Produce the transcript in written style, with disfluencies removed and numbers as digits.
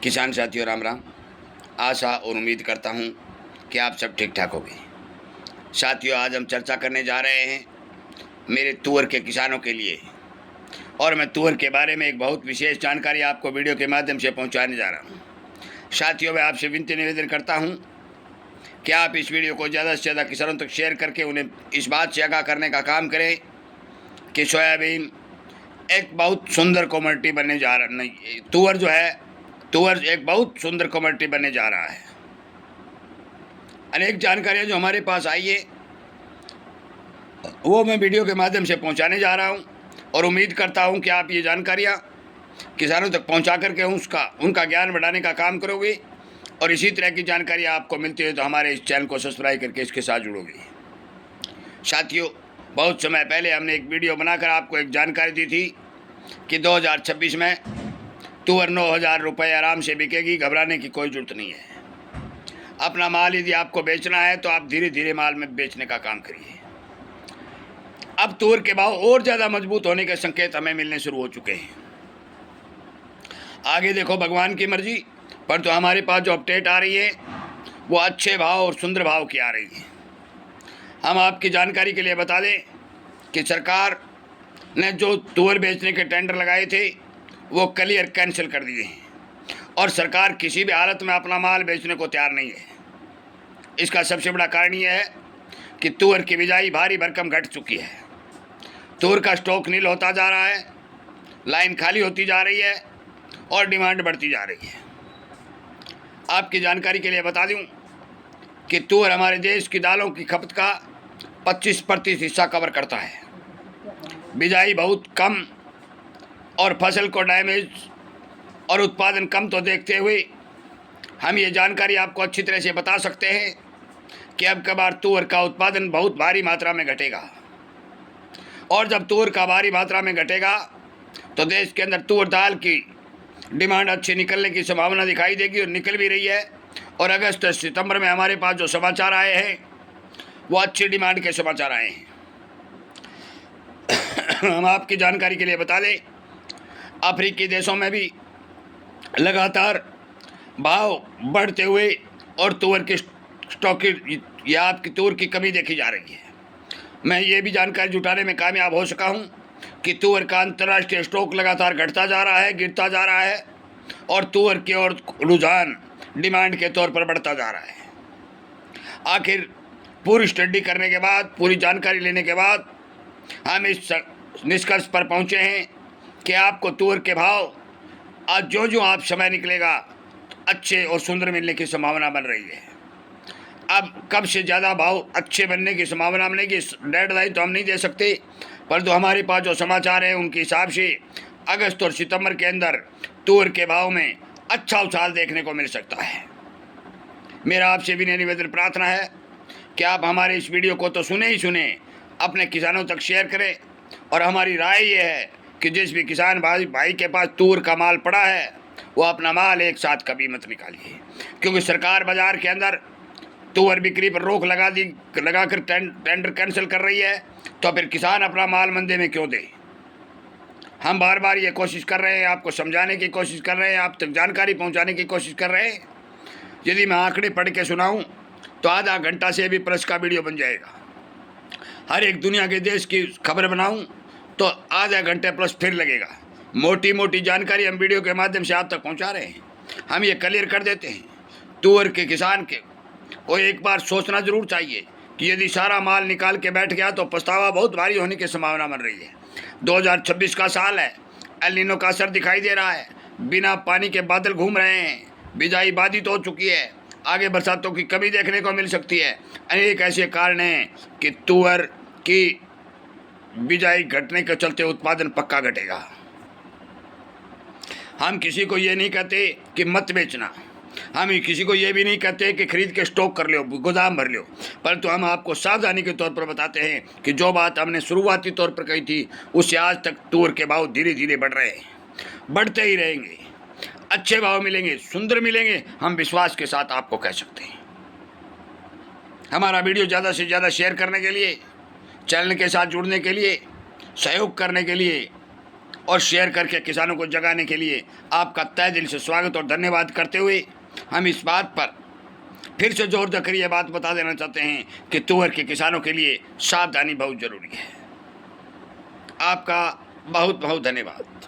किसान साथियों राम राम। आशा और उम्मीद करता हूँ कि आप सब ठीक ठाक होंगे। साथियों, आज हम चर्चा करने जा रहे हैं मेरे तुअर के किसानों के लिए, और मैं तुअर के बारे में एक बहुत विशेष जानकारी आपको वीडियो के माध्यम से पहुंचाने जा रहा हूं। साथियों, मैं आपसे विनती निवेदन करता हूं कि आप इस वीडियो को ज़्यादा से ज़्यादा किसानों तक शेयर करके उन्हें इस बात से आगाह करने का काम करें कि सोयाबीन एक बहुत सुंदर कमोडिटी बनने जा रहा नहीं, तुअर एक बहुत सुंदर कमोडिटी बनने जा रहा है। अनेक जानकारियाँ जो हमारे पास आई है वो मैं वीडियो के माध्यम से पहुंचाने जा रहा हूं, और उम्मीद करता हूं कि आप ये जानकारियां किसानों तक पहुंचा करके उनका ज्ञान बढ़ाने का काम करोगे, और इसी तरह की जानकारियां आपको मिलती है तो हमारे इस चैनल को सब्सक्राइब करके इसके साथ जुड़ोगे। साथियों, बहुत समय पहले हमने एक वीडियो बनाकर आपको एक जानकारी दी थी कि 2026 में तुअर 9,000 रुपये आराम से बिकेगी, घबराने की कोई ज़रूरत नहीं है। अपना माल यदि आपको बेचना है तो आप धीरे धीरे माल में बेचने का काम करिए। अब तुअर के भाव और ज़्यादा मजबूत होने के संकेत हमें मिलने शुरू हो चुके हैं। आगे देखो भगवान की मर्जी, परंतु हमारे पास जो अपडेट आ रही है वो अच्छे भाव और सुंदर भाव की आ रही है। हम आपकी जानकारी के लिए बता दें कि सरकार ने जो तुअर बेचने के टेंडर लगाए थे वो क्लियर कैंसिल कर दिए हैं, और सरकार किसी भी हालत में अपना माल बेचने को तैयार नहीं है। इसका सबसे बड़ा कारण यह है कि तुअर की बिजाई भारी भरकम घट चुकी है। तुअर का स्टॉक नील होता जा रहा है, लाइन खाली होती जा रही है और डिमांड बढ़ती जा रही है। आपकी जानकारी के लिए बता दूं कि तुअर हमारे देश की दालों की खपत का 25% हिस्सा कवर करता है। बिजाई बहुत कम और फसल को डैमेज और उत्पादन कम तो देखते हुए हम ये जानकारी आपको अच्छी तरह से बता सकते हैं कि अब की बार तुअर का उत्पादन बहुत भारी मात्रा में घटेगा, और जब तुअर का भारी मात्रा में घटेगा तो देश के अंदर तुअर दाल की डिमांड अच्छी निकलने की संभावना दिखाई देगी, और निकल भी रही है। और अगस्त सितंबर में हमारे पास जो समाचार आए हैं वो अच्छी डिमांड के समाचार आए हैं। हम आपकी जानकारी के लिए बता दें, अफ्रीकी देशों में भी लगातार भाव बढ़ते हुए और तुअर की स्टॉक या आपकी तुअर की कमी देखी जा रही है। मैं ये भी जानकारी जुटाने में कामयाब हो सका हूँ कि तुअर का अंतर्राष्ट्रीय स्टॉक लगातार घटता जा रहा है, गिरता जा रहा है, और तुअर की ओर रुझान डिमांड के तौर पर बढ़ता जा रहा है। आखिर पूरी स्टडी करने के बाद, पूरी जानकारी लेने के बाद हम इस निष्कर्ष पर पहुँचे हैं कि आपको तुअर के भाव आज जो आप समय निकलेगा अच्छे और सुंदर मिलने की संभावना बन रही है। अब कब से ज़्यादा भाव अच्छे बनने की संभावना बनेगी, डेडलाइन तो हम नहीं दे सकते, परंतु हमारे पास जो समाचार हैं उनके हिसाब से अगस्त और सितंबर के अंदर तुअर के भाव में अच्छा उछाल देखने को मिल सकता है। मेरा आपसे विनय निवेदन प्रार्थना है कि आप हमारे इस वीडियो को तो सुने ही सुने, अपने किसानों तक शेयर करें, और हमारी राय ये है कि जिस भी किसान भाई के पास तुअर का माल पड़ा है वो अपना माल एक साथ कभी मत निकालिए, क्योंकि सरकार बाजार के अंदर तुअर बिक्री पर रोक लगाकर टेंडर कैंसिल कर रही है, तो फिर किसान अपना माल मंदी में क्यों दे। हम बार बार ये कोशिश कर रहे हैं, आपको समझाने की कोशिश कर रहे हैं, आप तक जानकारी पहुंचाने की कोशिश कर रहे हैं। यदि मैं आंकड़े पढ़ के सुनाऊं तो आधा घंटा से भी प्लस का वीडियो बन जाएगा। हर एक दुनिया के देश की खबर बनाऊं तो आधा घंटे प्लस फिर लगेगा। मोटी मोटी जानकारी हम वीडियो के माध्यम से आप तक पहुँचा रहे हैं। हम ये क्लियर कर देते हैं, तुअर के किसान को एक बार सोचना जरूर चाहिए कि यदि सारा माल निकाल के बैठ गया तो पछतावा बहुत भारी होने की संभावना बन रही है। 2026 का साल है, एल नीनो का असर दिखाई दे रहा है, बिना पानी के बादल घूम रहे हैं, बिजाई बाधित हो चुकी है, आगे बरसातों की कमी देखने को मिल सकती है। अनेक ऐसे कारण हैं कि तुअर की बिजाई घटने के चलते उत्पादन पक्का घटेगा। हम किसी को ये नहीं कहते कि मत बेचना, हम किसी को ये भी नहीं कहते कि खरीद के स्टॉक कर लो, गोदाम भर लो, परंतु हम आपको सावधानी के तौर पर बताते हैं कि जो बात हमने शुरुआती तौर पर कही थी उससे आज तक तुअर के भाव धीरे धीरे बढ़ रहे हैं, बढ़ते ही रहेंगे, अच्छे भाव मिलेंगे, सुंदर मिलेंगे, हम विश्वास के साथ आपको कह सकते हैं। हमारा वीडियो ज़्यादा से ज़्यादा शेयर करने के लिए, चैनल के साथ जुड़ने के लिए, सहयोग करने के लिए और शेयर करके किसानों को जगाने के लिए आपका तहे दिल से स्वागत और धन्यवाद करते हुए हम इस बात पर फिर से जोर देकर यह बात बता देना चाहते हैं कि तुअर के किसानों के लिए सावधानी बहुत जरूरी है। आपका बहुत बहुत धन्यवाद।